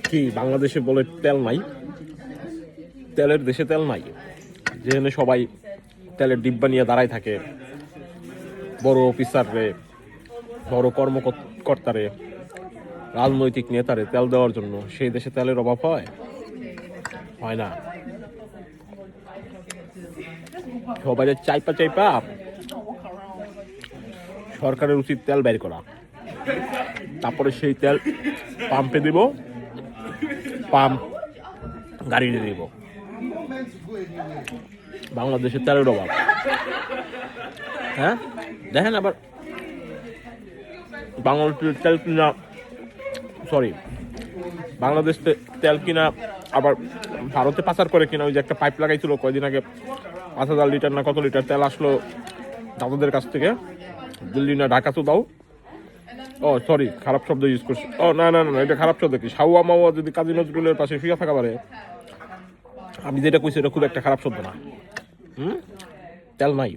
কি বাংলাদেশে বলে তেল নাই, তেলের দেশে তেল নাই, যেখানে সবাই তেলের ডিব্বা নিয়ে দাঁড়ায় থাকে, বড় অফিসাররে, বড় কর্মকর্তারে, রাজনৈতিক নেতারে তেল দেওয়ার জন্য, সেই দেশে তেলের অভাব হয়? হয় না। সবাই চাইপা চাইপা সরকারের উচিত তেল বের করা, তারপরে সেই তেল পাম্পে দিব, পাম্প গাড়িতে দিব। বাংলাদেশে তেলের অভাব। হ্যাঁ দেখেন, আবার বাংলাদেশের তেল কিনা, সরি বাংলাদেশ তেল কিনা আবার ভারতে পাচার করে কিনা। ওই যে একটা পাইপ লাগাইছিল কয়দিন আগে, 5,000 লিটার না কত লিটার তেল আসলো দাদাদের কাছ থেকে, দিল্লি না ঢাকা তো দাও। ও সরি, খারাপ শব্দ ইউজ করছি। ও না না না, এটা খারাপ শব্দ কি? সাউয়া মাওয়া যদি কাজী নজরুলের পাশে শুয়ে থাকা পারে, আমি যেটা কইছি এটা খুব একটা খারাপ শব্দ না। তেল নাই,